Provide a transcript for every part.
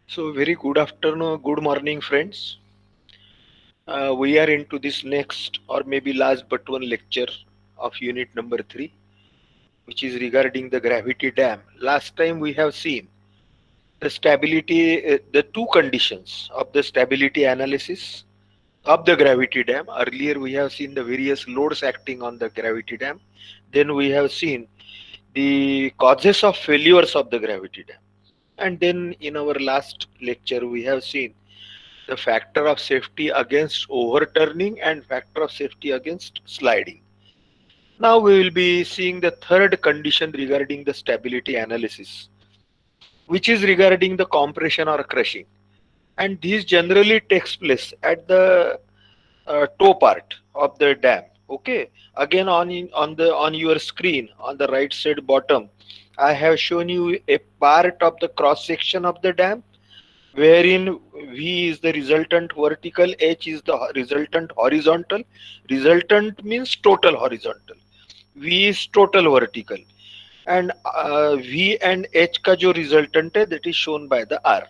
So, very good afternoon, good morning, friends. We are into this next or maybe last but one lecture of unit number 3, which is regarding the gravity dam. Last time we have seen the stability, the two conditions of the stability analysis of the gravity dam. Earlier, we have seen the various loads acting on the gravity dam. Then, we have seen the causes of failures of the gravity dam. And then, in our last lecture, we have seen the factor of safety against overturning and factor of safety against sliding. Now we will be seeing the third condition regarding the stability analysis, which is regarding the compression or crushing. And this generally takes place at the toe part of the dam. Okay. Again, on your screen on the right side bottom, I have shown you a part of the cross section of the dam wherein V is the resultant vertical, H is the resultant horizontal. Resultant means total horizontal. V is total vertical. And V and H का जो resultant है, that is shown by the R.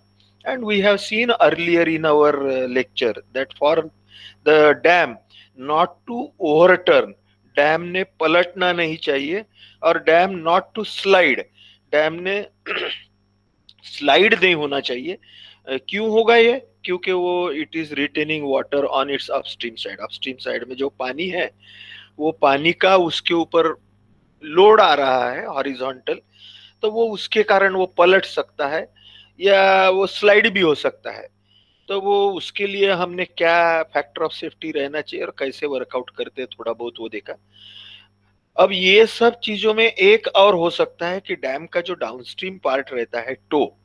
And we have seen earlier in our lecture that for the dam not to overturn, dam ने पलटना नहीं चाहिए और dam not to slide, dam ने slide नहीं होना चाहिए. क्यों होगा ये? क्योंकि वो it is retaining water on its upstream side. Upstream side में जो पानी है वो पानी का उसके ऊपर लोड आ रहा है हॉरिजॉन्टल, तो वो उसके कारण वो पलट सकता है या वो स्लाइड भी हो सकता है. तो वो उसके लिए हमने क्या फैक्टर ऑफ सेफ्टी रहना चाहिए और कैसे वर्कआउट करते हैं थोड़ा बहुत वो देखा. अब ये सब चीजों में एक और हो सकता है कि डैम का जो डाउनस्ट्रीम पार्ट रहता है to,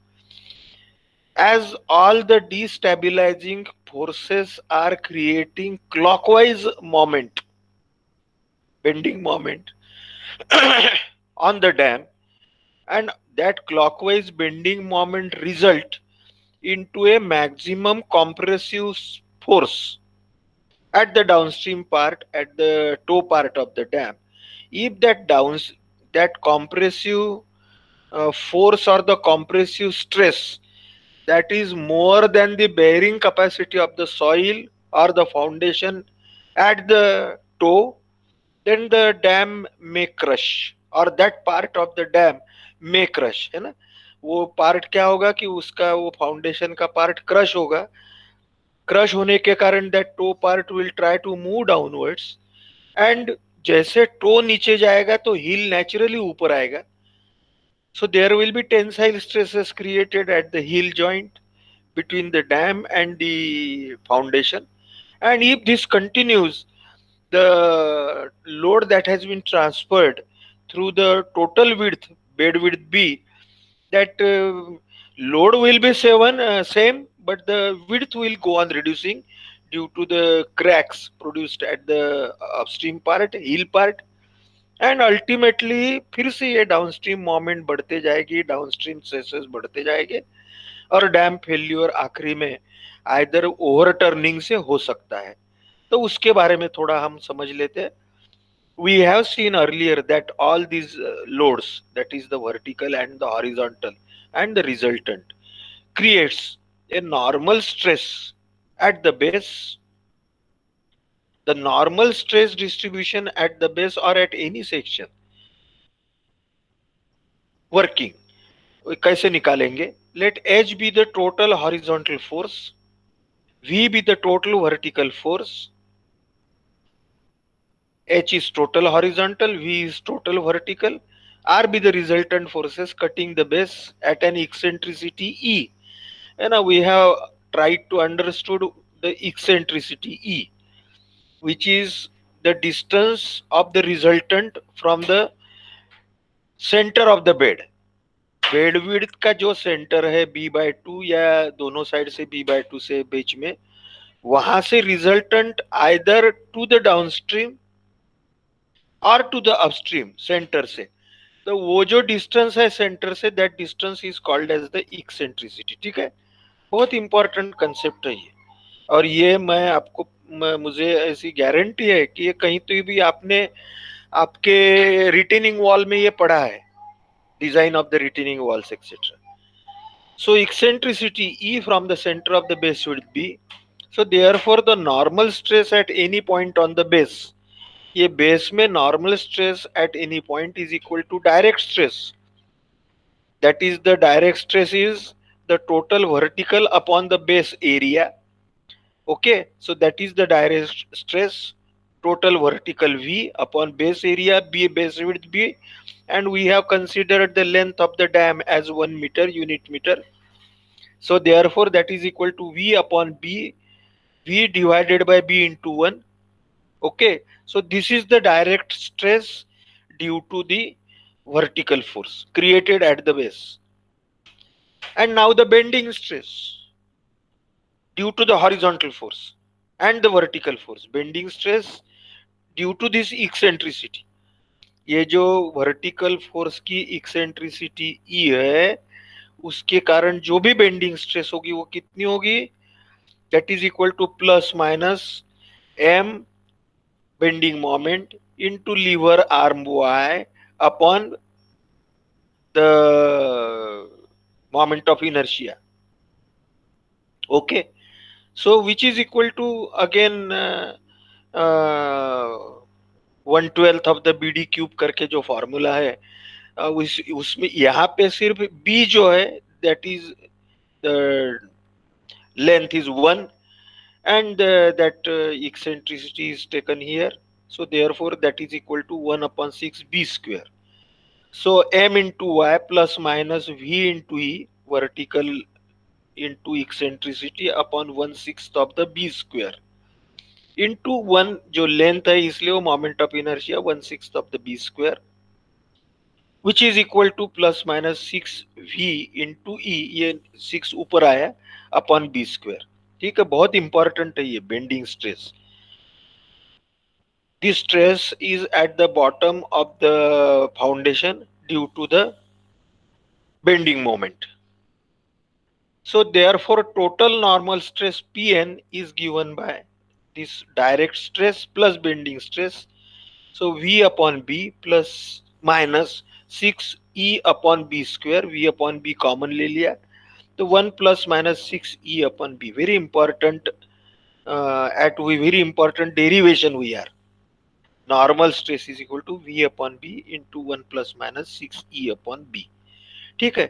as all the destabilizing forces are creating clockwise moment, bending moment on the dam, and that clockwise bending moment result into a maximum compressive force at the downstream part, at the toe part of the dam. If that compressive force or the compressive stress that is more than the bearing capacity of the soil or the foundation at the toe, then the dam may crush or that part of the dam may crush, है ना. वो part क्या होगा कि उसका वो foundation का part crush होगा. क्रश होने के कारण that toe part will try to move downwards, and जैसे टो नीचे जाएगा तो हील नेचुरली ऊपर आएगा. So there will be tensile stresses created at the heel joint between the dam and the foundation. And if this continues, the load that has been transferred through the total width, bed width B, that load will be same, but the width will go on reducing due to the cracks produced at the upstream part, heel part. And ultimately फिर से ये downstream moment बढ़ते जाएगी, downstream stresses बढ़ते जाएंगे और dam failure आखिरी में आइदर ओवरटर्निंग से हो सकता है. तो उसके बारे में थोड़ा हम समझ लेते हैं. We have seen earlier that all these loads, that is the vertical and the horizontal and the resultant, creates a normal stress at the base. The normal stress distribution at the base or at any section working कैसे निकालेंगे? Let H be the total horizontal force, V be the total vertical force. H is total horizontal, V is total vertical. R be the resultant forces cutting the base at an eccentricity E. And now we have tried to understood the eccentricity E, which is the distance of the resultant from the center of the bed. Bed width का जो centre है B/2 या दोनों side से B/2 से बीच में, वहां से resultant either to the downstream और टू द अपस्ट्रीम सेंटर से, तो वो जो डिस्टेंस है सेंटर से, that distance is called as the eccentricity. ठीक है, बहुत इंपॉर्टेंट कंसेप्ट है ये. और ये मैं आपको मुझे ऐसी गारंटी है कि ये कहीं तो भी आपने आपके रिटेनिंग वॉल में ये पढ़ा है, design of the retaining walls etcetera. So eccentricity E from the center of the base would be, so therefore the normal stress at any point on the base, ये बेस में normal stress at any point is equal to direct stress, that is the direct stress is the total vertical upon the base area. Okay, so that is the direct stress, total vertical V upon base area B, base width B, and we have considered the length of the dam as 1 meter unit meter. So therefore that is equal to V upon B, V divided by B into 1. Okay, so this is the direct stress due to the vertical force created at the base. And now the bending stress due to the horizontal force and the vertical force. Bending stress due to this eccentricity. ये जो vertical force की इक्सेंट्रिसिटी ई है, उसके कारण जो भी bending stress होगी वो कितनी होगी, that is equal to plus minus M bending moment into lever arm Y upon the moment of inertia. Okay, so which is equal to again 1/12 of the B D cube करके जो formula है, उसमें यहाँ पे सिर्फ b जो है that is the length is 1 and that eccentricity is taken here, so therefore that is equal to 1 upon 6 b square. So m into y plus minus v into e vertical into eccentricity upon 1/6 of the b square into 1 जो length है इसलिए वो moment of inertia 1/6 of the B square, which is equal to plus minus 6v into E, ये 6 ऊपर आया upon B square. ठीक है, बहुत इंपॉर्टेंट है ये bending stress. This stress is at the bottom of the foundation due to the bending moment. So therefore total normal stress Pn is given by this direct stress plus bending stress. So V upon B plus minus 6E upon B square, V upon B common ले लिया, तो 1 plus minus 6E upon B. Very important, very important derivation we are. Normal stress is equal to V upon B into 1 plus minus 6E upon B. ठीक है.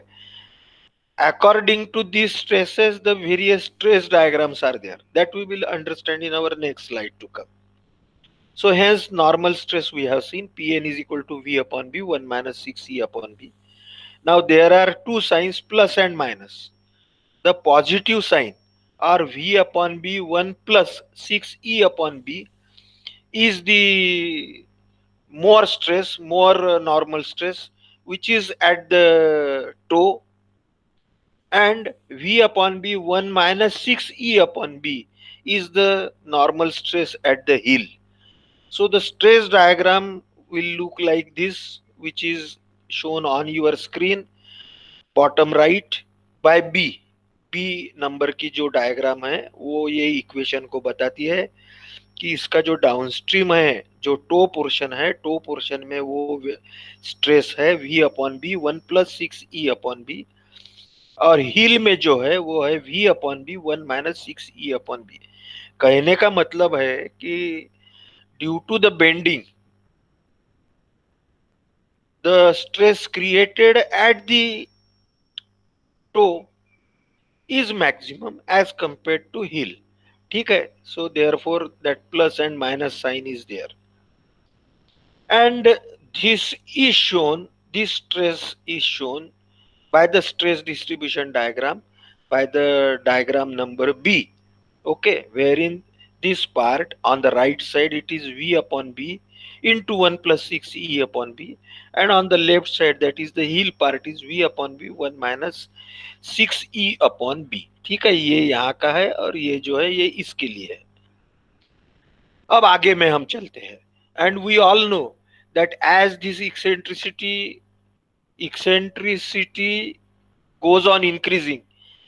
According to these stresses, the various stress diagrams are there that we will understand in our next slide to come. So hence normal stress we have seen Pn is equal to V upon B 1 minus 6E upon B. Now there are two signs plus and minus. The positive sign or V upon B 1 plus 6E upon B is the more stress, more normal stress, which is at the toe, and V upon B 1 minus 6E upon B is the normal stress at the heel. So the stress diagram will look like this, which is shown on your screen, bottom right by B. B number की जो diagram है वो ये equation को बताती है कि इसका जो डाउनस्ट्रीम है, जो टो पोर्शन है, टो पोर्शन में वो स्ट्रेस है V upon B 1 plus 6E upon B, और हील में जो है वो है V upon B 1 minus 6E upon B. कहने का मतलब है कि due to the bending the stress created at the toe is maximum as compared to heel. ठीक है, so therefore that plus and minus sign is there, and this is shown, this stress is shown by the stress distribution diagram, by the diagram number B. Okay, wherein this part on the right side it is V upon B into 1 plus 6E upon B, and on the left side that is the heel part is V upon B 1 minus 6E upon B. ठीक है, ये यहाँ का है और ये जो है ये इसके लिए है. अब आगे में हम चलते हैं, and we all know that as this eccentricity goes on increasing,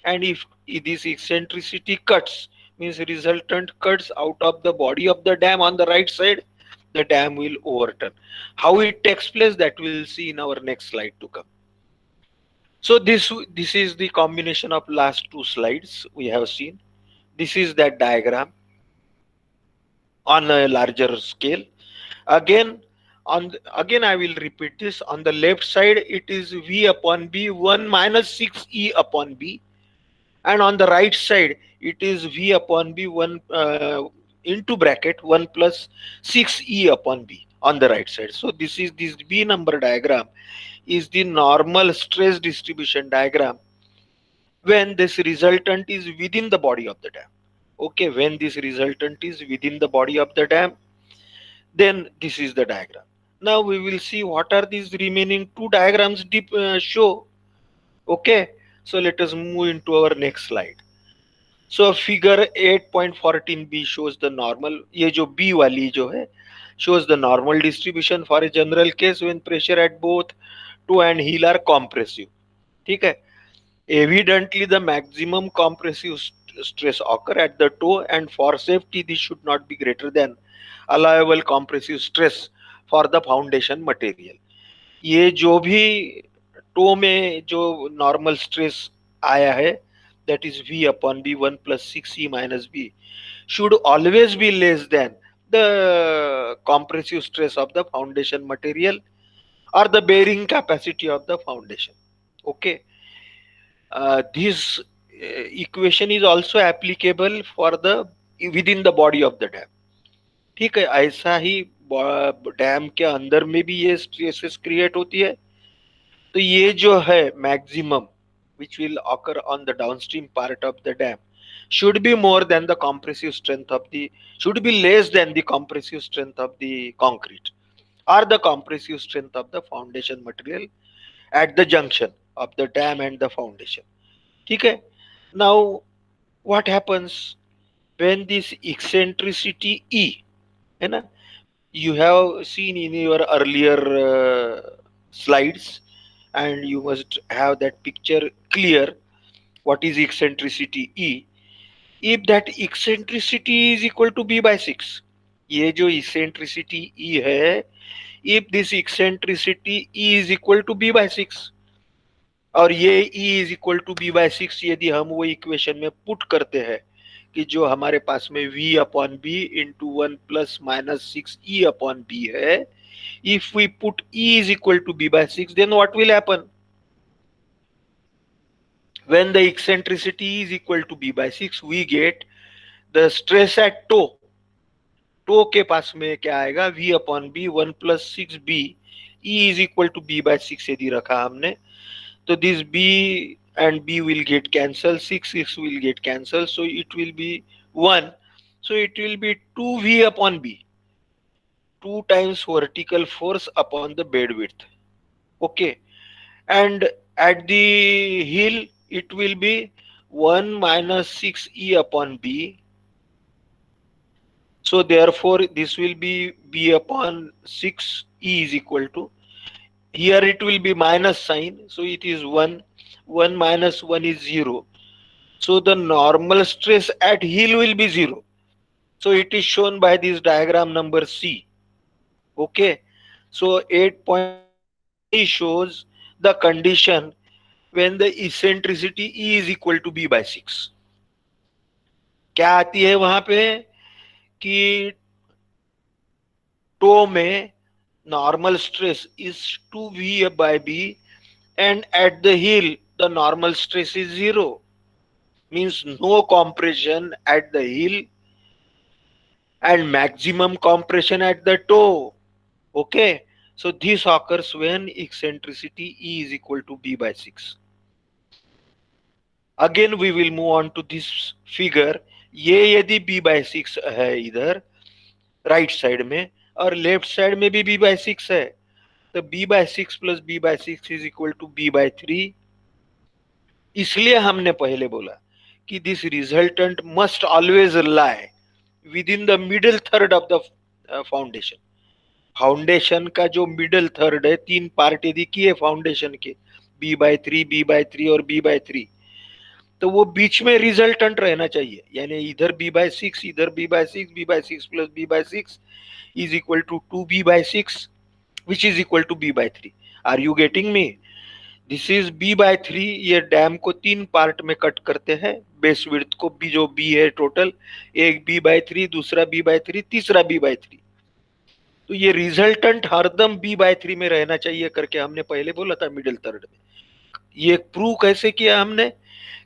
and if this eccentricity cuts, means resultant cuts out of the body of the dam on the right side, the dam will overturn. How it takes place, that we will see in our next slide to come. So this is the combination of last two slides we have seen. This is that diagram on a larger scale. Again, again I will repeat this. On the left side, it is V upon B 1 minus 6 E upon B, and on the right side, it is V upon B 1 into bracket 1 plus 6 E upon B on the right side. So this B number diagram is the normal stress distribution diagram when this resultant is within the body of the dam. Okay, when this resultant is within the body of the dam, then this is the diagram. Now we will see what are these remaining two diagrams show. Okay, so let us move into our next slide. So figure 8.14b shows the normal, ये जो B वाली जो है, shows the normal distribution for a general case when pressure at both toe and heel are compressive. ठीक है. Evidently, the maximum compressive stress occur at the toe, and for safety, this should not be greater than allowable compressive stress for the foundation material. ये जो भी to में जो normal stress आया है, that is V upon B 1 plus 6E minus B, should always be less than the compressive stress of the foundation material or the bearing capacity of the foundation. Okay. This equation is also applicable for the within the body of the dam. ठीक है, ऐसा ही dam के अंदर में भी ये stresses create होती है. तो ये जो है maximum which will occur on the downstream part of the dam should be more than the compressive strength of the should be less than the compressive strength of the concrete or the compressive strength of the foundation material at the junction of the dam and the foundation. ठीक है. Now what happens when this eccentricity E, है ना, you have seen in your earlier slides, and you must have that picture clear. What is eccentricity E? If that eccentricity is equal to B by 6, ये जो eccentricity E है, if this eccentricity E is equal to B by 6, और ये E is equal to B by 6 यदि हम वो equation में put करते हैं कि जो हमारे पास में V upon B into 1 plus minus 6 E upon B है, if we put E is equal to B by 6, then what will happen? When the eccentricity is equal to B by 6, we get the stress at toe. Toe के पास में क्या आएगा? V upon B 1 plus 6B, E is equal to B by 6 यदि रखा हमने, so this B and B will get cancelled, 6 will get cancelled, so it will be 1. So it will be 2V upon B, 2 times vertical force upon the bed width. Okay. And at the heel, it will be 1 minus 6E upon B. So therefore, this will be B upon 6E is equal to, here it will be minus sign, so it is 1. 1 minus 1 is 0. So the normal stress at heel will be 0. So it is shown by this diagram number C. Okay. So 8.14 shows the condition when the eccentricity E is equal to B by 6. क्या आती है वहां पे कि to में normal stress is 2V by B, and at the heel the normal stress is 0, means no compression at the heel and maximum compression at the toe. Okay, so this occurs when eccentricity E is equal to B by 6. Again we will move on to this figure. ये यदि B by 6 है इधर right side में और left side में भी B by 6 है, तो B by 6 plus B by 6 is equal to B by 3. इसलिए हमने पहले बोला कि this resultant must always lie within the middle third of the foundation. Foundation का जो मिडल थर्ड है, 3 पार्ट यदि किए फाउंडेशन के, B by 3, B by 3 और B by 3, तो वो बीच में रिजल्टेंट रहना चाहिए. यानी इधर B by 6, इधर B by 6, B by 6 plus B by 6 is equal to 2B by 6, which is equal to B by 3. Are you getting me? This is b/3। ये डैम को 3 पार्ट में कट करते हैं। बेस विड्थ को b, जो b है total, एक b/3, दूसरा b/3, तीसरा b/3। तो ये रिजल्टेंट हरदम b/3 में रहना चाहिए करके हमने पहले बोला था मिडिल थर्ड में। ये प्रूव कैसे किया हमने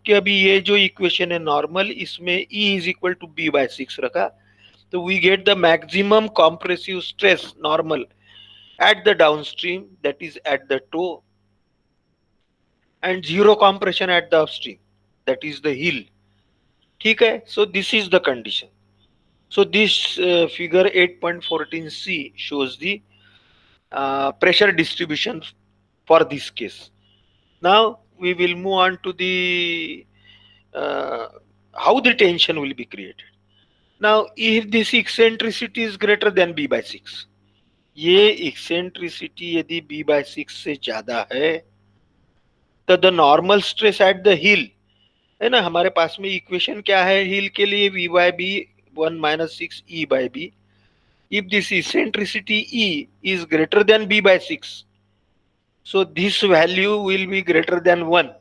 कि अभी ये जो इक्वेशन है नॉर्मल, इसमें E is equal to b/6 रखा, तो we get the maximum compressive stress normal at the downstream, that is at the toe, and zero compression at the upstream, that is the heel. ठीक है, so this is the condition. So this figure 8.14c shows the pressure distribution for this case. Now we will move on to the uh, how the tension will be created. Now if this eccentricity is greater than b/6, ये eccentricity यदि b/6 से ज्यादा है, तो the normal stress at the हिल, है ना, हमारे पास में इक्वेशन क्या है हिल के लिए, v/b 1 - 6 E/b। If this eccentricity E is greater than b/6, so this value will be greater than 1,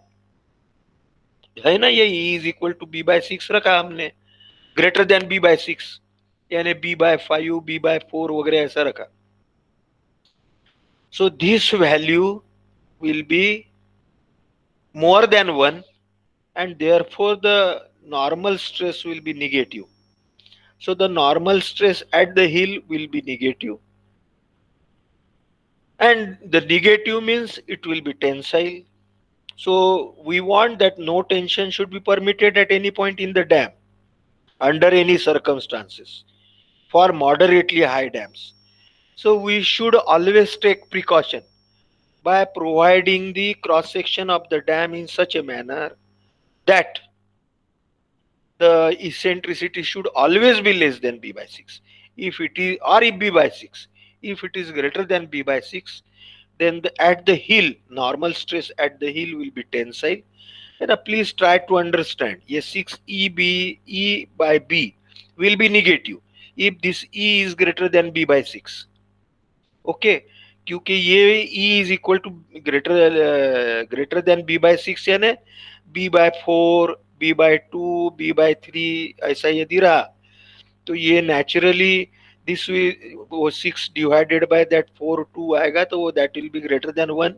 है ना। ये E is equal to b/6 रखा हमने, ग्रेटर देन b/6, यानी b/5, b/4 वगैरह ऐसा रखा। So this value will be more than 1, and therefore the normal stress will be negative. So the normal stress at the heel will be negative, and the negative means it will be tensile. So we want that no tension should be permitted at any point in the dam under any circumstances for moderately high dams. So we should always take precaution by providing the cross section of the dam in such a manner that the eccentricity should always be less than b/6. If it is, or if b/6, if it is greater than b/6, then at the heel, normal stress at the heel will be tensile. And please try to understand, ये 6 E by B will be negative if this E is greater than b/6. Okay, क्योंकि ये E is equal to greater than b/6, यानी b/4, b/2, b/3 ऐसा यदि रहा, तो ये naturally this वो 6 डिवाइडेड बाय दैट 4 2 आएगा, तो वो that will be greater than 1.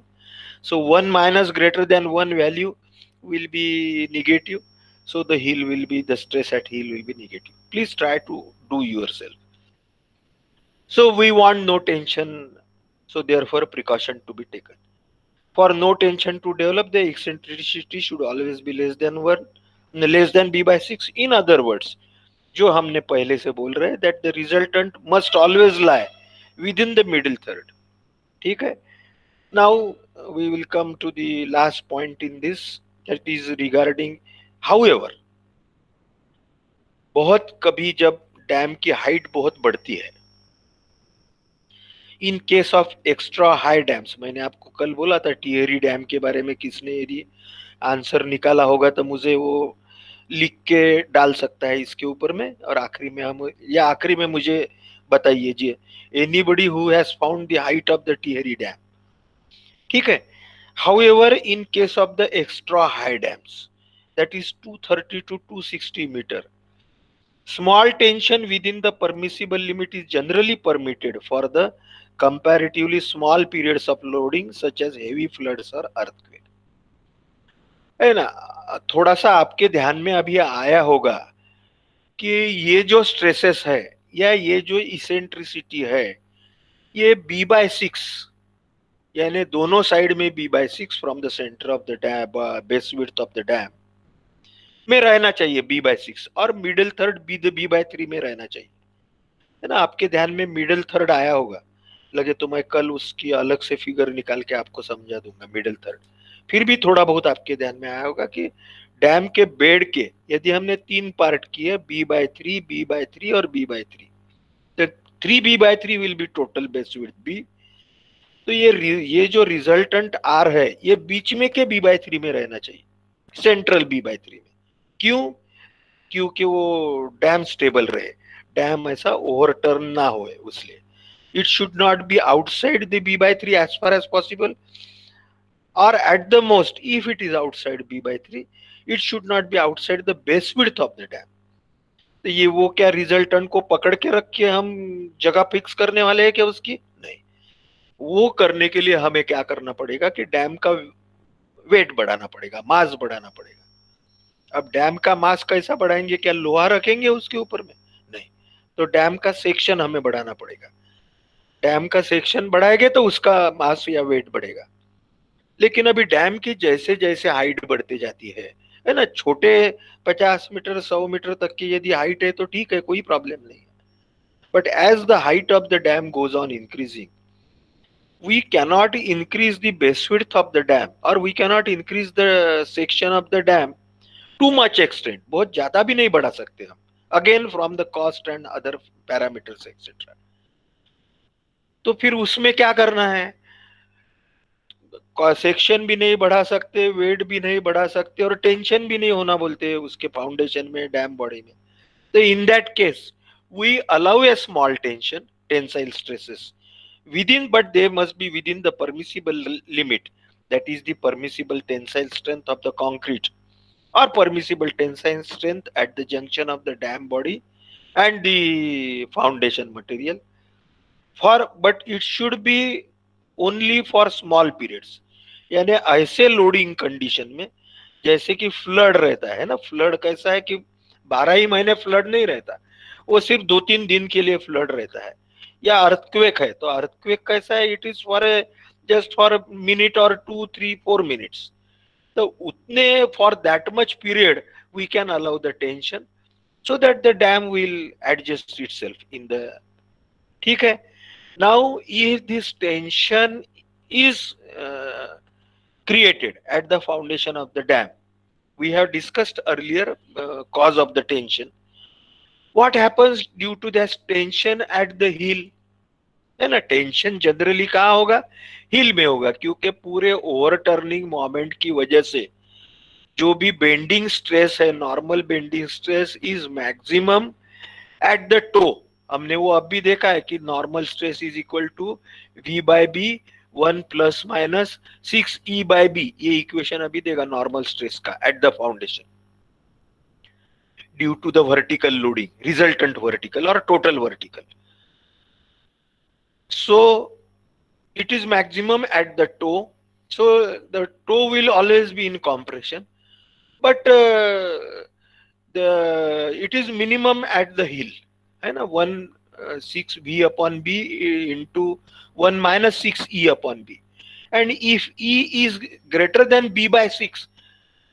So 1 minus greater than 1 value will be negative. So the heel will be, the stress at heel will be negative. Please try to do yourself. So we want no tension. So therefore precaution to be taken. For no tension to develop, the eccentricity should always be less than 1, less than b/6. In other words, जो हमने पहले से बोल रहे हैं, that the resultant must always lie within the middle third. ठीक है. Now we will come to the last point in this, that is regarding, however, बहुत कभी जब डैम की हाइट बहुत बढ़ती है, in case of extra high dams, मैंने आपको कल बोला था टिहरी डैम के बारे में, किसने यदि आंसर निकाला होगा तो मुझे वो लिख के डाल सकता है इसके ऊपर में, और आखिरी में हम, या आखिरी में मुझे बताइए जी, anybody who has found the height of the Tehri dam, ठीक है। However, in case of the extra high dams, that is 230 to 260 meter, small tension within the permissible limit is generally permitted for the comparatively small periods of loading such as heavy floods or earthquake. है ना, थोड़ा सा आपके ध्यान में अभी आया होगा कि ये जो स्ट्रेसेस है या ये जो इसेंट्रिसिटी है, ये b/6, यानी दोनों साइड में b/6 from the centre of the dam, base width of the dam में रहना चाहिए b/6, और मिडिल थर्ड b/3 में रहना चाहिए, है ना। आपके ध्यान में मिडिल थर्ड आया होगा, लगे तो मैं कल उसकी अलग से फिगर निकाल के आपको समझा दूंगा मिडिल थर्ड। फिर भी थोड़ा बहुत आपके ध्यान में आया होगा कि डैम के बेड के यदि हमने 3 पार्ट किए, b/3, b/3 और b/3, तो 3b/3 will be total base width b। तो ये जो रिजल्टेंट R है, ये बीच में के b/3 में रहना चाहिए, सेंट्रल b/3 में। क्यों? क्योंकि वो डैम स्टेबल रहे, डैम ऐसा ओवरटर्न ना होए, उसलिए it should not be outside the b/3 as far as possible, or at the most, if it is outside b by 3, it should not be outside the base width of the dam. तो ये वो क्या resultant को पकड़ के रख के हम जगह फिक्स करने वाले हैं क्या उसकी? नहीं। वो करने के लिए हमें क्या करना पड़ेगा कि डैम का वेट बढ़ाना पड़ेगा, मास बढ़ाना पड़ेगा। अब डैम का मास कैसा बढ़ाएंगे? क्या लोहा रखेंगे उसके ऊपर में? नहीं। तो डैम का सेक्शन हमें बढ़ाना पड़ेगा। डैम का सेक्शन बढ़ाएंगे तो उसका मास या वेट बढ़ेगा। लेकिन अभी डैम की जैसे जैसे हाइट बढ़ती जाती है ना, छोटे 50 मीटर 100 मीटर तक की यदि हाइट है तो ठीक है, कोई प्रॉब्लम नहीं है। But as the height of the dam goes on increasing, we cannot increase the base width of the dam, or we cannot increase the section of the dam too much extent, बहुत ज्यादा भी नहीं बढ़ा सकते हम, again from the cost and other parameters etcetera. तो फिर उसमें क्या करना है? सेक्शन भी नहीं बढ़ा सकते, वेट भी नहीं बढ़ा सकते, और टेंशन भी नहीं होना बोलते उसके फाउंडेशन में, डैम बॉडी में। तो in that case we allow a small tension, tensile stresses within, but they must be within the permissible limit, that is the permissible tensile strength of the concrete, or permissible tensile strength at the junction of the dam body and the foundation material, for but it should be only for small periods। यानी ऐसे loading condition में, जैसे कि flood रहता है ना, flood कैसा है कि 12 ही महीने फ्लड नहीं रहता, वो सिर्फ 2-3 दिन के लिए फ्लड रहता है। या अर्थक्वेक है तो अर्थक्वेक कैसा है, it is for just for minute और 2-3-4 मिनट्स। तो उतने for that much period we can allow the tension, so that the dam will adjust itself in the, ठीक है। Now if this tension is created at the foundation of the dam, we have discussed earlier cause of the tension, what happens due to this tension at the heel, है ना। Tension generally कहाँ होगा? हिल में होगा, क्योंकि पूरे over turning moment की वजह से जो भी बेंडिंग स्ट्रेस है, normal bending stress is maximum at the toe. हमने वो अब भी देखा है कि normal stress is equal to V by B 1 ± 6 E/B, ये इक्वेशन अभी देगा नॉर्मल स्ट्रेस का at the foundation, due to the vertical loading, resultant vertical और total vertical. So it is maximum at the toe, so the toe will always be in compression, but it is minimum at the heel, है ना। 1/6 V/B into 1 - 6 E/B, and if E is greater than B/6,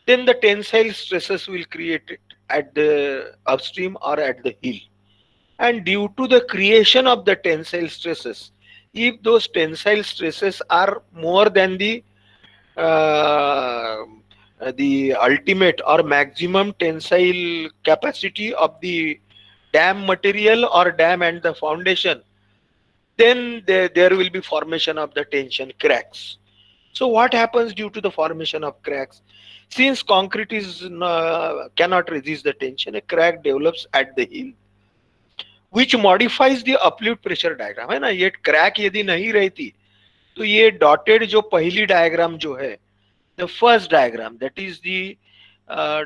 then the tensile stresses will create it at the upstream or at the heel. And due to the creation of the tensile stresses, if those tensile stresses are more than uh, the ultimate or maximum tensile capacity of the dam material or dam and the foundation, then there will be formation of the tension cracks. So what happens due to the formation of cracks? Since concrete is cannot resist the tension, a crack develops at the heel, which modifies the uplift pressure diagram, है ना। ये crack यदि नहीं रहती तो ये dotted जो पहली डायग्राम जो है, the first diagram, that is the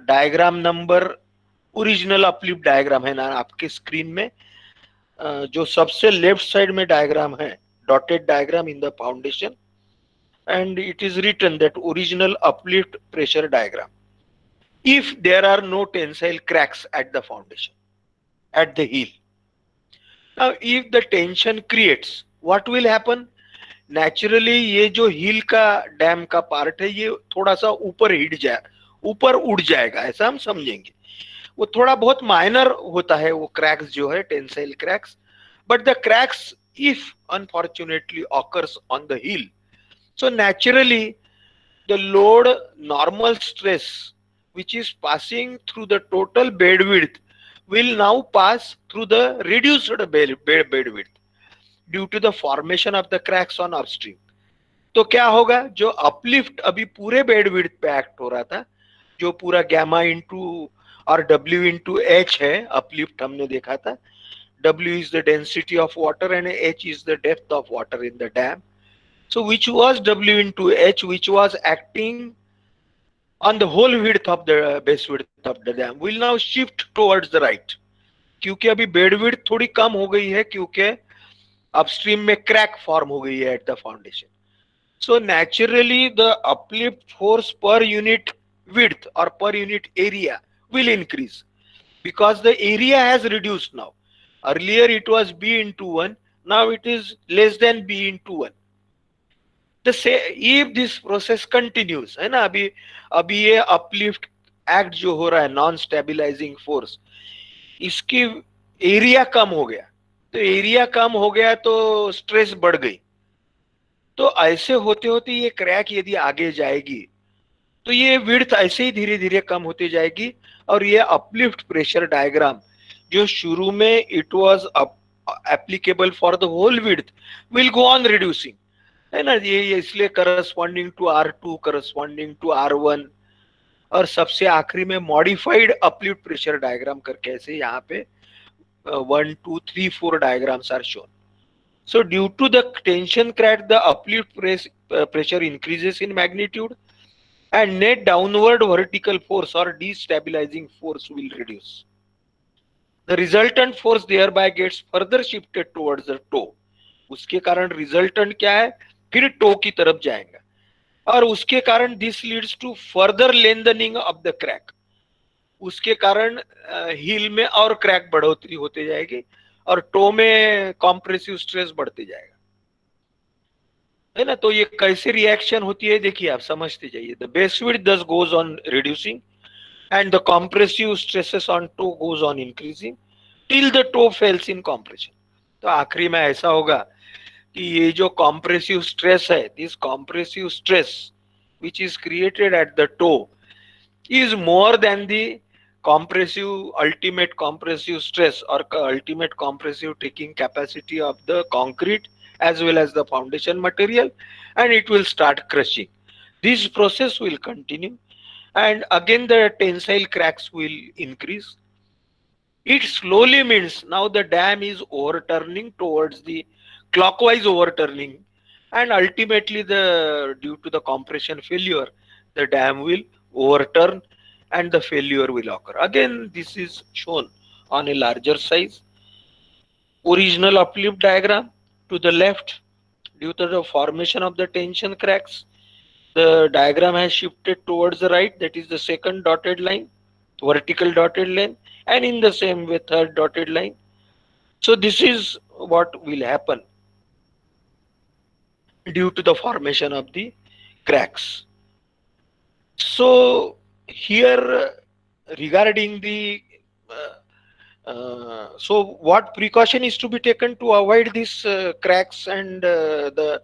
diagram number, original uplift diagram है ना आपके स्क्रीन में, जो सबसे लेफ्ट साइड में डायग्राम है, dotted diagram in the foundation, and it is written that original uplift pressure diagram, if there are no tensile cracks at the foundation, at the heel. Now if the tension creates, what will happen? Naturally ये जो हिल का dam का part है ये थोड़ा सा ऊपर hit जाए, ऊपर उड़ जाएगा, ऐसा हम समझेंगे। वो थोड़ा बहुत माइनर होता है वो क्रैक्स जो है, tensile cracks, but the cracks if unfortunately occurs on the hill, so naturally the load normal stress which is passing through the total bed width will now pass through the reduced bed width due to the formation of the cracks on upstream। तो क्या होगा? जो uplift अभी पूरे bed width पे act हो रहा था, जो पूरा गैमा इंटू और W इंटू H है, अपलिफ्ट हमने देखा था, W is the density of water and H is the depth of water in the dam, So which was W into H, which was acting on the whole width of the base width of the dam, will now shift towards the right. क्योंकि अभी bed width थोड़ी कम हो गई है, क्योंकि upstream में crack form हो गई है eight the foundation. So naturally the uplift force per unit width or per unit area will increase because the area has reduced now. Earlier it was B into 1, now it is less than B into 1. The say if this process continues है ना, अभी ये uplift act जो हो रहा है non stabilising force, इसकी area कम हो गया, तो एरिया कम हो गया तो स्ट्रेस बढ़ गई. तो ऐसे होते होते ये क्रैक यदि आगे जाएगी तो ये विड्थ ऐसे ही धीरे धीरे कम होती जाएगी, और ये अपलिफ्ट प्रेशर डायग्राम जो शुरू में it was applicable for the whole width will go on reducing, है ना. ये इसलिए corresponding to R2, corresponding to R1, और सबसे आखिरी में मॉडिफाइड अपलिफ्ट प्रेशर डायग्राम करके ऐसे यहाँ पे 1 2 3 4 diagrams are shown. So due to the tension crack, the uplift pressure increases in magnitude, and net downward vertical force or destabilizing force will reduce. The resultant force thereby gets further shifted towards the toe. उसके कारण resultant क्या है, फिर to की तरफ जाएगा, और उसके कारण this leads to further lengthening of the crack. उसके कारण हील में और क्रैक बढ़ोतरी होते जाएगी और टो में कॉम्प्रेसिव स्ट्रेस बढ़ते जाएगा, है ना. तो ये कैसे रिएक्शन होती है देखिए, आप समझते जाइए. द बेस विड्थ दस goes on reducing and the compressive stresses on toe goes on increasing till the toe fails in compression. तो आखिरी में ऐसा होगा कि ये जो compressive stress है, this compressive stress which is created at the toe is more than the ultimate compressive stress or ultimate compressive taking capacity of the concrete as well as the foundation material, and it will start crushing. This process will continue, and again the tensile cracks will increase. It slowly means now the dam is overturning towards the clockwise overturning, and ultimately the due to the compression failure the dam will overturn and the failure will occur. Again this is shown on a larger size. Original uplift diagram to the left, due to the formation of the tension cracks the diagram has shifted towards the right, that is the second dotted line, vertical dotted line, and in the same way third dotted line. So this is what will happen due to the formation of the cracks. So here regarding the so what precaution is to be taken to avoid these cracks and the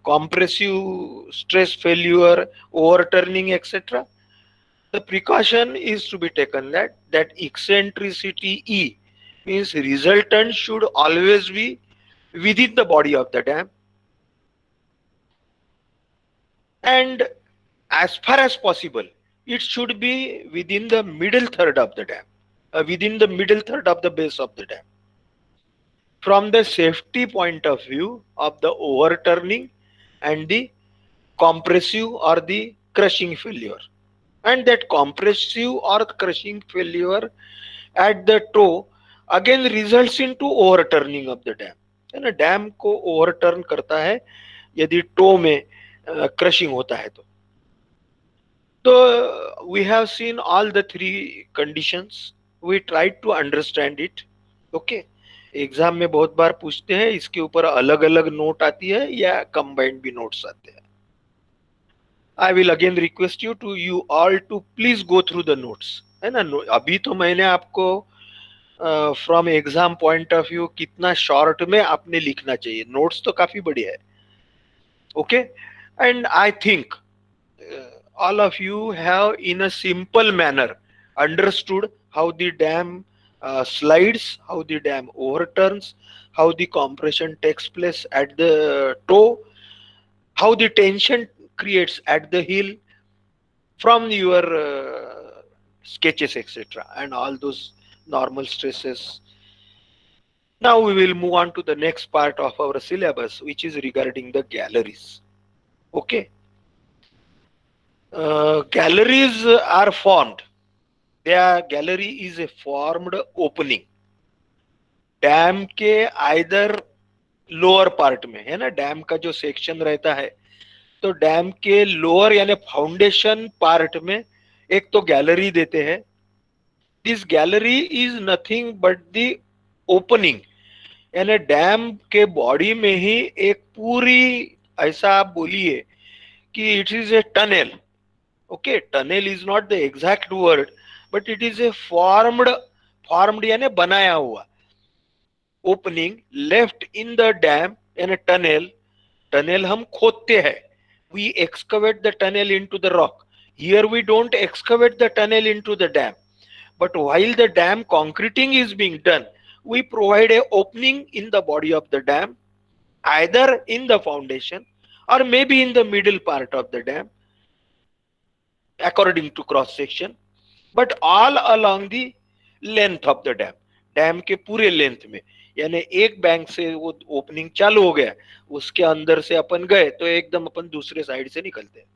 compressive stress failure, overturning, etc. The precaution is to be taken that eccentricity E means resultant should always be within the body of the dam, and as far as possible it should be within the middle third of the dam, within the middle third of the base of the dam. From the safety point of view of the overturning and the compressive or the crushing failure, and that compressive or crushing failure at the toe again results into overturning of the dam, है ना. Dam को overturn करता है यदि to में crushing होता है तो. तो we have seen all the three conditions, we tried to understand it. Okay, exam में बहुत बार पूछते हैं, इसके ऊपर अलग अलग नोट आती है या कंबाइंड भी नोट्स आते हैं. I will again request you all to please go through the notes, है ना. अभी तो मैंने आपको from exam point of view कितना शॉर्ट में आपने लिखना चाहिए, नोट्स तो काफी बड़ी है. Okay, and I think all of you have in a simple manner understood how the dam slides, how the dam overturns, how the compression takes place at the toe, how the tension creates at the heel from your sketches, etc., and all those normal stresses. Now we will move on to the next part of our syllabus, which is regarding the galleries. Okay. Galleries are formed. Their gallery is a formed opening dam के either lower part में, है ना, dam का जो section रहता है, तो dam के लोअर यानी फाउंडेशन पार्ट में एक तो गैलरी देते हैं. This gallery is nothing but the opening, यानी डैम के बॉडी में ही एक पूरी, ऐसा आप बोलिए कि it is a tunnel. Okay, tunnel is not the exact word, but it is a formed यानी बनाया हुआ opening left in the dam यानी टनल. टनल हम खोदते हैं, we excavate the tunnel into the rock. Here we don't excavate the tunnel into the dam, but while the dam concreting is being done, we provide a opening in the body of the dam, either in the foundation or maybe in the middle part of the dam according to cross section, but all along the length of the dam. Dam के पूरे length में, यानी एक bank से वो opening चालू हो गया, उसके अंदर से अपन गए तो एकदम अपन दूसरे साइड से निकलते हैं.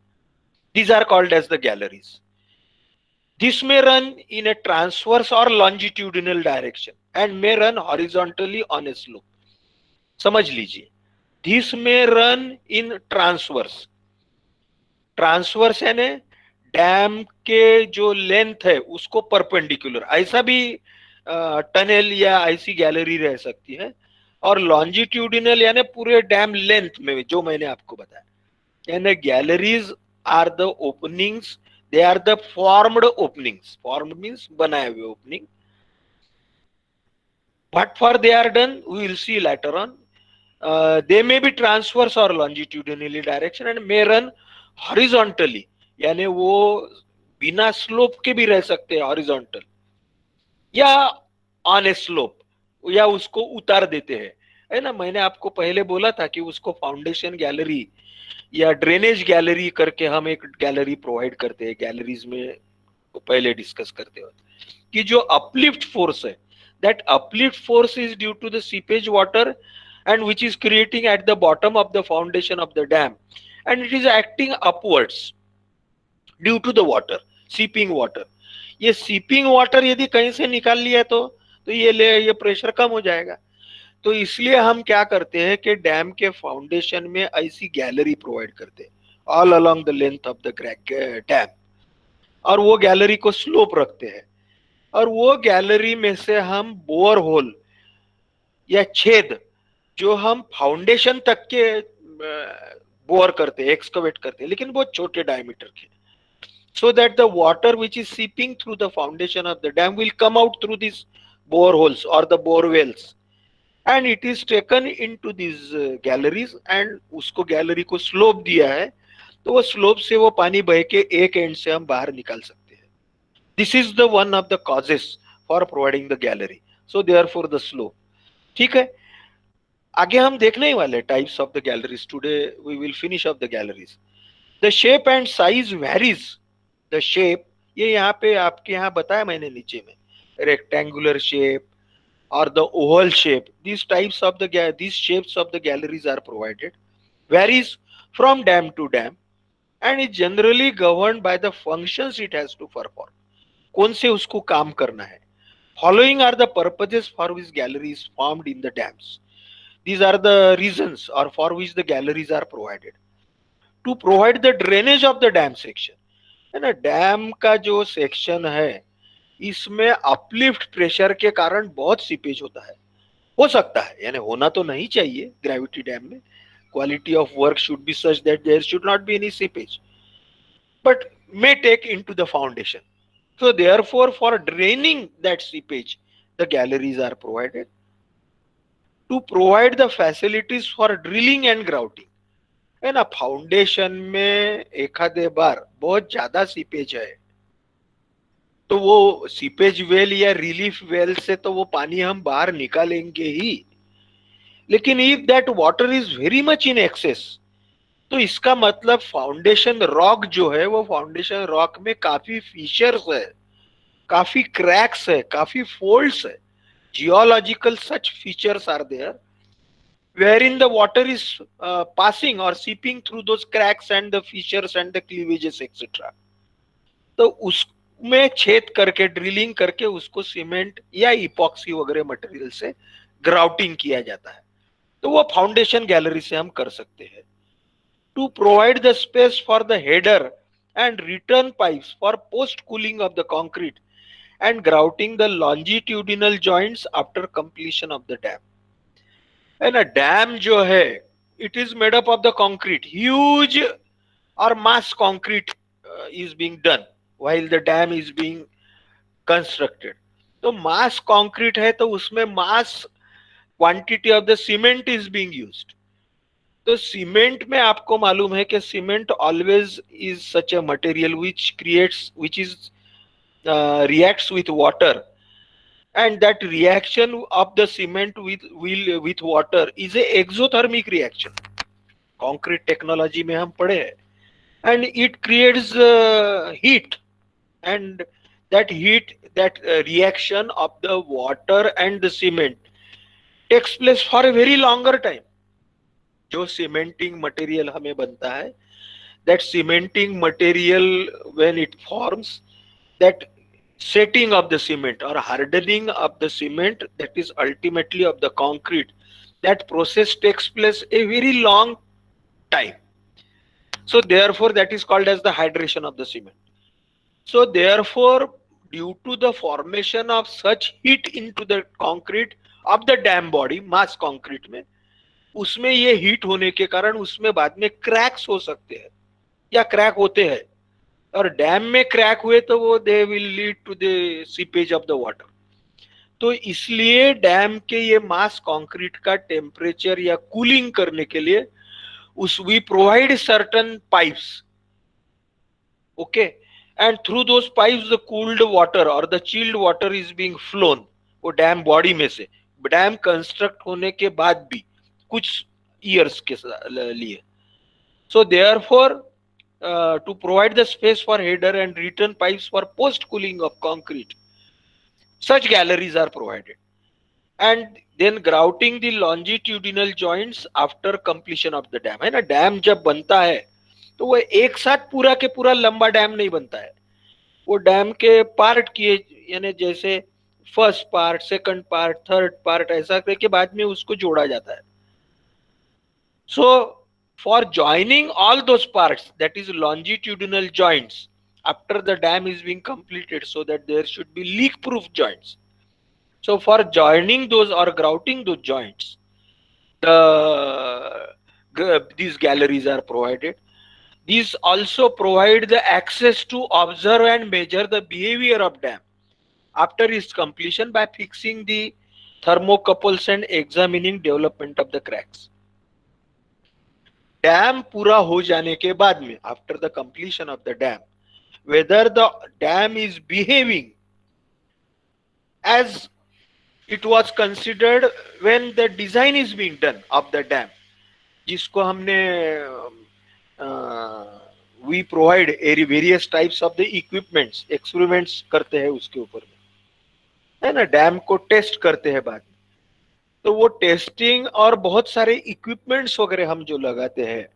These are called as the galleries. This may run in a transverse or longitudinal direction and may run horizontally on a slope. समझ लीजिए, this may run in transverse. Transverse यानी डैम के जो लेंथ है उसको परपेंडिकुलर, ऐसा भी tunnel या ऐसी गैलरी रह सकती है. और लॉन्जिट्यूडिनल यानी पूरे डैम लेंथ में, जो मैंने आपको बताया. यानी galleries are the openings, they are the formed openings. Formed means बनाए हुए opening. What for they are done, we will see later on. They may be transverse or longitudinally direction and may run horizontally, यानी वो बिना slope के भी रह सकते हैं, हॉरिजॉन्टल या ऑन ए स्लोप, या उसको उतार देते हैं, है ना. मैंने आपको पहले बोला था कि उसको फाउंडेशन गैलरी या ड्रेनेज गैलरी करके हम एक गैलरी प्रोवाइड करते हैं. गैलरीज में पहले डिस्कस करते हो कि जो अपलिफ्ट फोर्स है, that uplift force is due to the seepage water and which is creating at the bottom of the foundation of the dam and it is acting upwards due to the water, seeping water. ये seeping water यदि कहीं से निकाल लिया तो ये pressure कम हो जाएगा. तो इसलिए हम क्या करते हैं कि डैम के फाउंडेशन में ऐसी गैलरी प्रोवाइड करते हैं all along the length of the dam, और वो गैलरी को स्लोप रखते हैं. और वो गैलरी में से हम बोर होल या छेद जो हम फाउंडेशन तक के बोर करते हैं, एक्सकवेट करते हैं, लेकिन बहुत छोटे डायमीटर के, so that the water which is seeping through the foundation of the dam will come out through these boreholes or the bore wells, and it is taken into these galleries. and उसको gallery को slope दिया है, तो वो slope से वो पानी बह के एक एंड से हम बाहर निकाल सकते हैं. This is the one of the causes for providing the gallery, so therefore the slope. ठीक है, आगे हम देखने ही वाले types of the galleries. Today we will finish off the galleries. The shape and size varies. The shape, ये यहाँ पे आपके यहाँ बताया मैंने नीचे में, rectangular shape or the oval shape. These shapes of the galleries are provided, varies from dam to dam and is generally governed by the functions it has to perform. कौन से उसको काम करना है. Following are the purposes for which galleries formed in the dams. These are the reasons or for which the galleries are provided. To provide the drainage of the dam section, है ना. Dam का जो section है इसमें uplift pressure के कारण बहुत seepage होता है, हो सकता है, यानी होना तो नहीं चाहिए. ग्रेविटी डैम में quality of work should be such that there should not be any seepage, but may take into the foundation. So therefore for draining that seepage the galleries are provided. To provide the facilities for drilling and grouting, है ना. Foundation में एक आधे बार बहुत ज्यादा seepage है तो वो सीपेज वेल या रिलीफ वेल से तो वो पानी हम बाहर निकालेंगे ही, लेकिन if that water is very much in excess, तो इसका मतलब फाउंडेशन रॉक जो है, वो फाउंडेशन रॉक में काफी फीचर्स है, काफी क्रैक्स है, काफी फोल्ड्स है, geological such features are there wherein the water is passing or seeping through those cracks and the fissures and the cleavages etc. तो उसमें छेद करके ड्रिलिंग करके उसको सीमेंट या इपॉक्सी वगैरह मटेरियल से ग्राउटिंग किया जाता है, तो वो फाउंडेशन गैलरी से हम कर सकते हैं. To provide the space for the header and return pipes for post cooling of the concrete and grouting the longitudinal joints after completion of the dam. And a dam जो है, it is made up of the concrete, huge or mass concrete is being done while the dam is being constructed. तो mass concrete है तो उसमें mass quantity of the cement is being used. तो cement में आपको मालूम है कि cement always is such a material which is reacts with water, and that reaction of the cement with water is a exothermic reaction. Concrete technology में हम पढ़े हैं, and it creates heat, and that reaction of the water and the cement takes place for a very longer time. जो cementing material हमें बनता है, that cementing material when it forms, that setting of the cement or hardening of the cement, that is ultimately of the concrete, that process takes place a very long time. So therefore that is called as the hydration of the cement. So therefore, due to the formation of such heat into the concrete of the dam body, mass concrete में, उसमें ये heat होने के कारण उसमें बाद में cracks हो सकते हैं या क्रैक होते हैं, और डैम में क्रैक हुए तो वो they will lead to the seepage of the water. तो इसलिए डैम के ये मास कंक्रीट का टेम्परेचर या कूलिंग करने के लिए उस we provide certain pipes, okay, and through those pipes the cooled water और the chilled water is being flown, वो डैम बॉडी में से डैम कंस्ट्रक्ट होने के बाद भी कुछ ईयर्स के लिए. So therefore to provide the space for header and return pipes for post cooling of concrete, such galleries are provided, and then grouting the longitudinal joints after completion of the dam. है ना, dam जब बनता है तो वो एक साथ पूरा के पूरा लंबा डैम नहीं बनता है, वो डैम के पार्ट किए, यानी जैसे first part, second part, third part, ऐसा करके बाद में उसको जोड़ा जाता है. So for joining all those parts, that is longitudinal joints, after the dam is being completed, so that there should be leak proof joints. So for joining those or grouting those joints, these galleries are provided. These also provide the access to observe and measure the behavior of dam after its completion by fixing the thermocouples and examining development of the cracks. Dam पूरा हो जाने के बाद में, after the completion of the dam, whether the dam is behaving as it was considered when the design is being done of the dam, जिसको हमने we provide various types of the equipments, experiments करते हैं उसके ऊपर में, है ना, dam को टेस्ट करते हैं बाद में. तो वो टेस्टिंग और बहुत सारे इक्विपमेंट्स वगैरह हम जो लगाते हैं,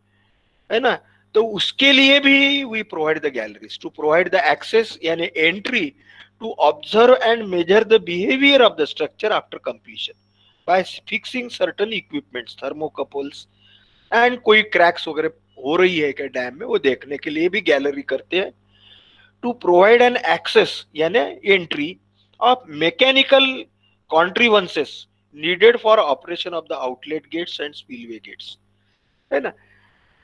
है ना, तो उसके लिए भी we provide the galleries to provide the access, यानी entry to observe and measure the behaviour of the structure after completion by fixing certain equipments, thermocouples, and कोई क्रैक्स वगैरह हो रही है क्या डैम में, वो देखने के लिए भी गैलरी करते हैं. टू प्रोवाइड एन एक्सेस यानी entry of mechanical contrivances needed for operation of the outlet gates and spillway gates, है ना,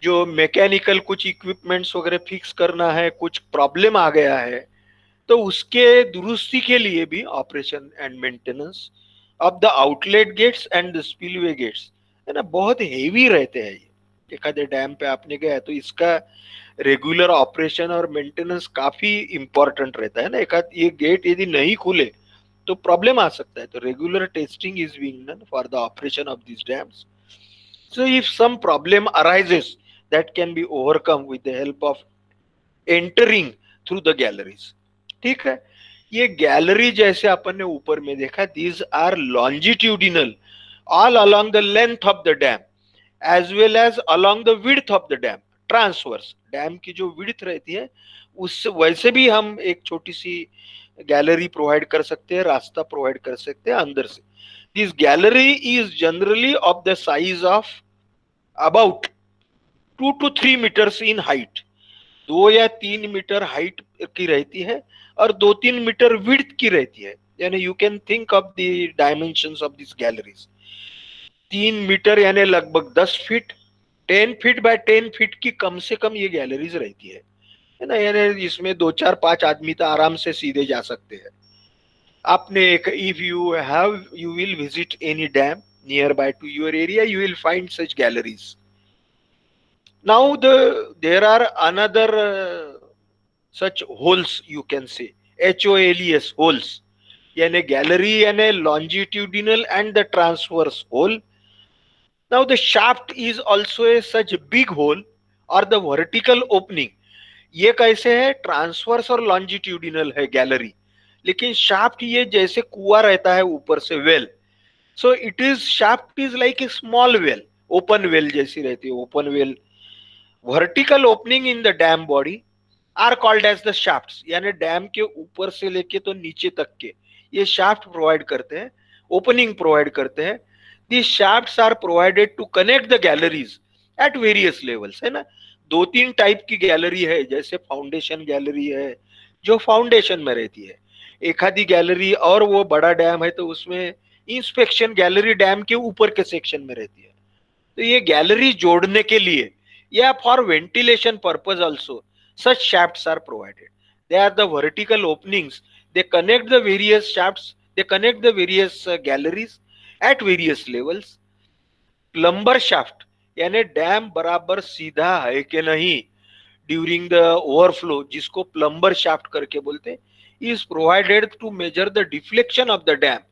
जो मैकेनिकल कुछ इक्विपमेंट्स वगैरह फिक्स करना है, कुछ प्रॉब्लम आ गया है, तो उसके दुरुस्ती के लिए भी operation and maintenance of the outlet gates and the spillway gates, है ना, बहुत हेवी रहते हैं. ये एखादे डैम पे आपने गया तो इसका रेगुलर ऑपरेशन और मेंटेनेंस काफी इंपॉर्टेंट रहता है ना. ये गेट यदि नहीं खुले तो प्रॉब्लम आ सकता है. तो regular testing is being done for the operation of this dams. So if some problem arises, that can be overcome with the help of entering through the galleries. ठीक है, ये गैलरी जैसे अपन ने ऊपर में देखा, these are longitudinal all along the length of the dam as well as along the width of the dam, transverse. Dam की जो विड्थ रहती है उस वैसे भी हम एक छोटी सी गैलरी प्रोवाइड कर सकते हैं, रास्ता प्रोवाइड कर सकते हैं अंदर से। This gallery is generally of the size of about 2 to 3 meters in height, 2 या 3 मीटर हाइट की रहती है और 2-3 मीटर विड्थ की रहती है। यानी you can think of the dimensions of this galleries. 3 metre यानी लगभग 10 फीट, 10 फीट बाय 10 फीट की कम से कम ये गैलरीज रहती है ना। यानी इसमें 2-4-5 आदमी तो आराम से सीधे जा सकते हैं। आपने एक, if you will visit any damn near by two your area, you will find such galleries. Now there are another such holes, you can say HOLES, holes, यानी gallery यानी longitudinal and the transverse hole. Now the shaft is also a such big hole or the vertical opening. ये कैसे है, transverse और longitudinal है gallery, लेकिन shaft ये जैसे कुआं रहता है ऊपर से, well, so it is, shaft is like a small well, open well जैसी रहती है, open well. Vertical opening in the dam body are called as the shafts, यानी डैम के ऊपर से लेके तो नीचे तक के ये शाफ्ट प्रोवाइड करते हैं, ओपनिंग प्रोवाइड करते हैं। The shafts are provided to connect the galleries at various levels, है ना। 2-3 टाइप की गैलरी है, जैसे फाउंडेशन गैलरी है जो फाउंडेशन में रहती है, एक आधी गैलरी और वो बड़ा डैम है तो उसमें इंस्पेक्शन गैलरी डैम के ऊपर के सेक्शन में रहती है। तो ये गैलरी जोड़ने के लिए या for ventilation purpose also such shafts are provided. They are the vertical openings, they connect the various shafts, they connect the various galleries at various levels. Plumber shaft यानी डैम बराबर सीधा है कि नहीं ड्यूरिंग द ओवरफ्लो, जिसको plumber shaft करके बोलते हैं, is provided to measure the deflection of the dam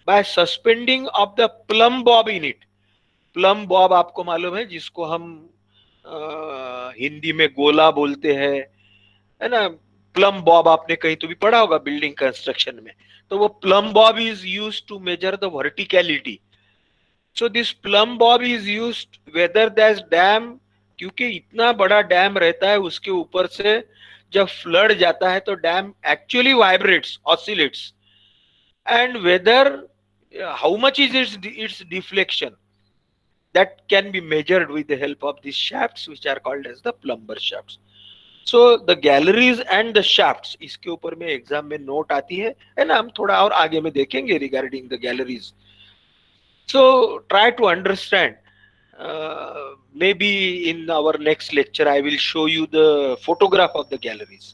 by suspending of the plumb bob in it. Plumb bob आपको मालूम है, जिसको हम हिंदी में गोला बोलते हैं, है ना। प्लम बॉब आपने कहीं तो भी पढ़ा होगा बिल्डिंग कंस्ट्रक्शन में। तो वो plumb bob is use to measure the verticality. So this plumb bob is use whether that dam, क्योंकि इतना बड़ा डैम रहता है उसके ऊपर से जब फ्लड जाता है तो dam actually vibrates, oscillates, and whether how much is its deflection, that can be measured with the help of these shafts which are called as the plumber shafts. So the galleries and the shafts, इसके ऊपर में exam में note आती है ना, हम थोड़ा और आगे में देखेंगे regarding the galleries. So try to understand. Maybe in our next lecture I will show you the photograph of the galleries.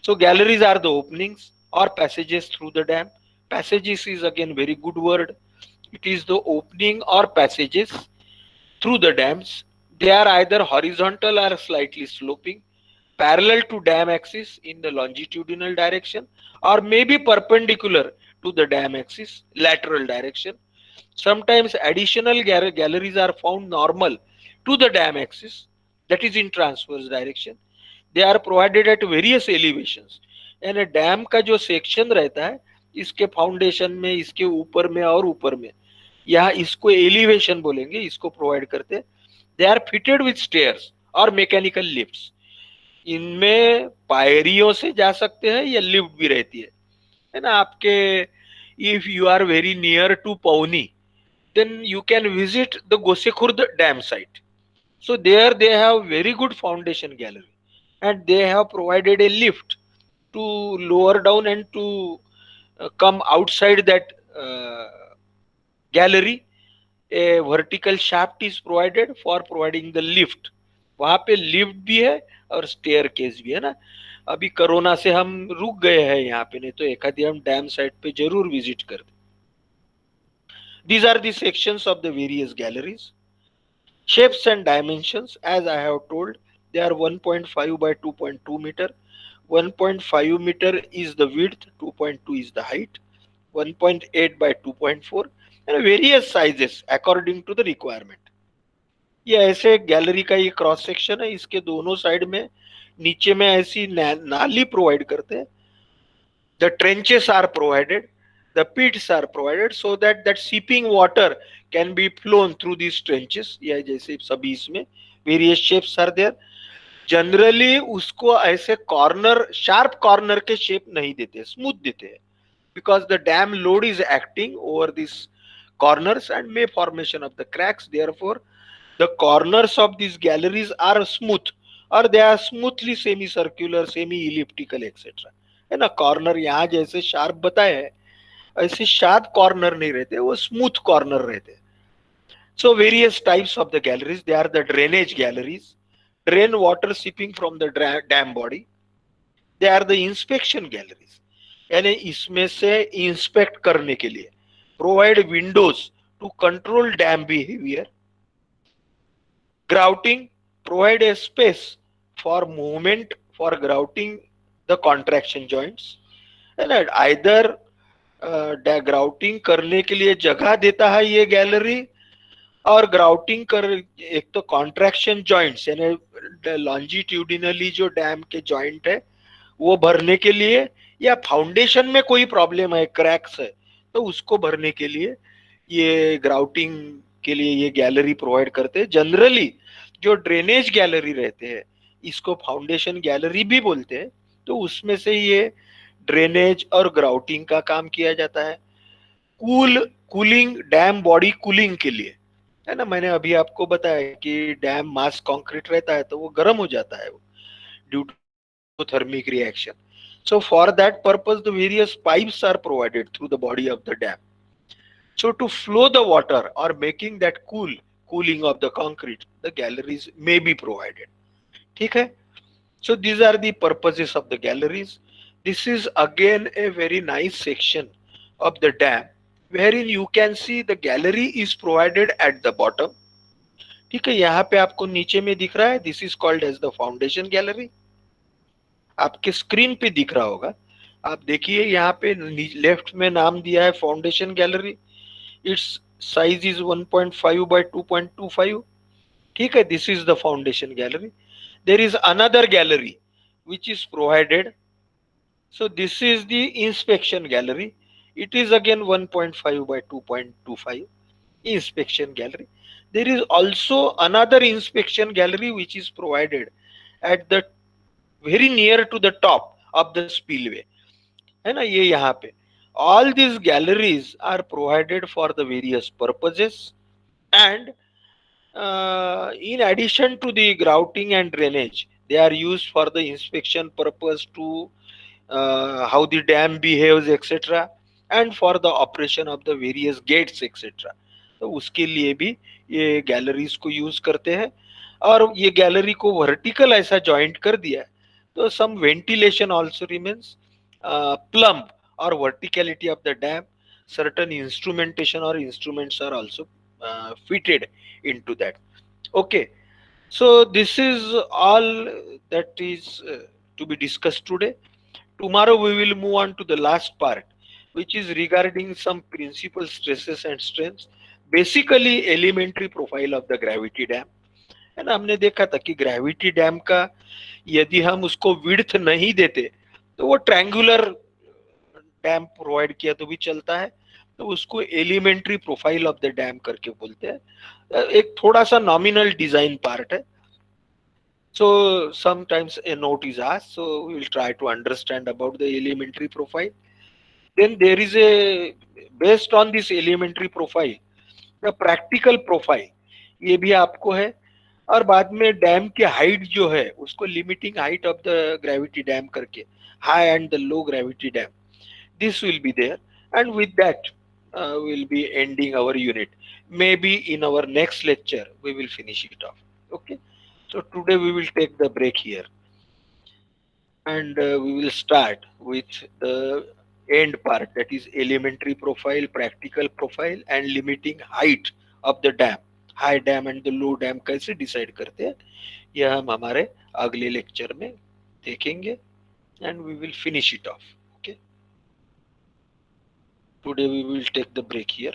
So galleries are the openings or passages through the dam. Passages is again very good word. It is the opening or passages through the dams. They are either horizontal or slightly sloping, parallel to dam axis in the longitudinal direction, or maybe perpendicular to the dam axis, lateral direction. Sometimes additional galleries are found normal to the dam axis, that is in transverse direction. They are provided at various elevations. यानी dam का जो section रहता है, इसके foundation में, इसके ऊपर में और ऊपर में, यहाँ इसको एलिवेशन बोलेंगे, इसको प्रोवाइड करते हैं। They are fitted with stairs और मैकेनिकल लिफ्ट्स। इनमें पायरियों से जा सकते हैं या लिफ्ट भी रहती है ना। आपके if you are very near to Pauni, then you can visit the Gosikhurd dam site. So there they have very good foundation gallery, and they have provided a lift to lower down and to come outside that gallery. A vertical shaft is provided for providing the lift. वहां पे lift भी है और stair case भी है ना. अभी corona से हम रुक गए हैं यहाँ पे, नहीं तो एक आधी हम डैम साइट पे जरूर विजिट करते. These are the sections of the various galleries. Shapes and dimensions, as I have told, they are 1.5 by 2.2 meter. 1.5 meter is the width, 2.2 is the height, 1.8 by 2.4, and various sizes according to the requirement. ये ऐसे gallery का ये cross section है. इसके दोनों side में नीचे में ऐसी नाली प्रोवाइड करते हैं The trenches are provided, the pits are provided so that that seeping water can be flown through these trenches. या जैसे सभी इसमें various shapes are there. Generally उसको ऐसे कॉर्नर, शार्प कॉर्नर के शेप नहीं देते, स्मूथ देते हैं, because the dam load is acting over these corners and may formation of the cracks. Therefore the corners of these galleries are smooth, or they are smoothly semicircular, semi elliptical etc. है ना, corner यहाँ जैसे sharp बताए हैं ऐसे sharp corner नहीं रहते, वो स्मूथ कॉर्नर रहते हैं. So various types of the galleries, they are the drainage galleries, drain water seeping from the dam body. They are the inspection galleries, यानी इसमें से इंस्पेक्ट करने के लिए, provide windows to control dam behavior. Grouting, provide a space for movement for grouting the contraction joints. And either grouting करने के लिए जगह देता है ये गैलरी, और ग्राउटिंग कर एक तो कॉन्ट्रैक्शन जॉइंट्स यानी लॉन्जिट्यूडिनली जो डैम के जॉइंट है वो भरने के लिए, या फाउंडेशन में कोई प्रॉब्लम है, क्रैक्स है, तो उसको भरने के लिए ये ग्राउटिंग के लिए ये गैलरी प्रोवाइड करते हैं. जनरली जो ड्रेनेज गैलरी रहते हैं इसको फाउंडेशन गैलरी भी बोलते हैं, तो उसमें से ये ड्रेनेज और ग्राउटिंग का काम किया जाता है. कूलिंग, डैम बॉडी कूलिंग के लिए, है ना, मैंने अभी आपको बताया कि डैम मास कंक्रीट रहता है तो वो गर्म हो जाता है due to thermic reaction. So for that purpose the various pipes are provided through the body of the dam. So to flow the water or making that cooling of the concrete, the galleries may be provided. ठीक है. So these are the purposes of the galleries. This is again a very nice section of the dam wherein you can see the gallery is provided at the bottom. ठीक है, यहाँ पे आपको नीचे में दिख रहा है, this is called as the foundation gallery. आपके स्क्रीन पे दिख रहा होगा, आप देखिए यहाँ पे लेफ्ट में नाम दिया है foundation gallery. Its size is 1.5 by 2.25. ठीक है, this is the foundation gallery. There is another gallery which is provided. So this is the inspection gallery. It is again 1.5 by 2.25 inspection gallery. There is also another inspection gallery which is provided at the very near to the top of the spillway, है ना, ये यहाँ पे. All these galleries are provided for the various purposes, and in addition to the grouting and drainage, they are used for the inspection purpose to how the dam behaves etc, and for the operation of the various gates etc. तो उसके लिए भी ये galleries को use करते हैं. और ये गैलरी को वर्टिकल ऐसा जॉइंट कर दिया है तो some ventilation also remains, plumb or verticality of the dam, certain instrumentation or instruments are also fitted into that. Okay, so this is all that is to be discussed today. Tomorrow we will move on to the last part, which is regarding some principal stresses and strains, basically elementary profile of the gravity dam. है ना, हमने देखा था कि gravity dam का यदि हम उसको विड्थ नहीं देते तो वो ट्रायंगुलर डैम प्रोवाइड किया तो भी चलता है, तो उसको elementary profile of the dam करके बोलते हैं. एक थोड़ा सा नॉमिनल डिजाइन पार्ट है. So sometimes a note is asked, so we will try to understand about the elementary profile. Then there is a, based on this elementary profile, the practical profile ये भी आपको है. और बाद में dam की height जो है उसको limiting height of the gravity dam करके, high and the low gravity dam, this will be there. And with that we'll be ending our unit. Maybe in our next lecture we will finish it off. Okay, so today we will take the break here, and we will start with the end part, that is elementary profile, practical profile and limiting height of the dam. High dam and the low dam कैसे decide करते हैं यह हम हमारे अगले lecture में देखेंगे, and we will finish it off. Okay, today we will take the break here.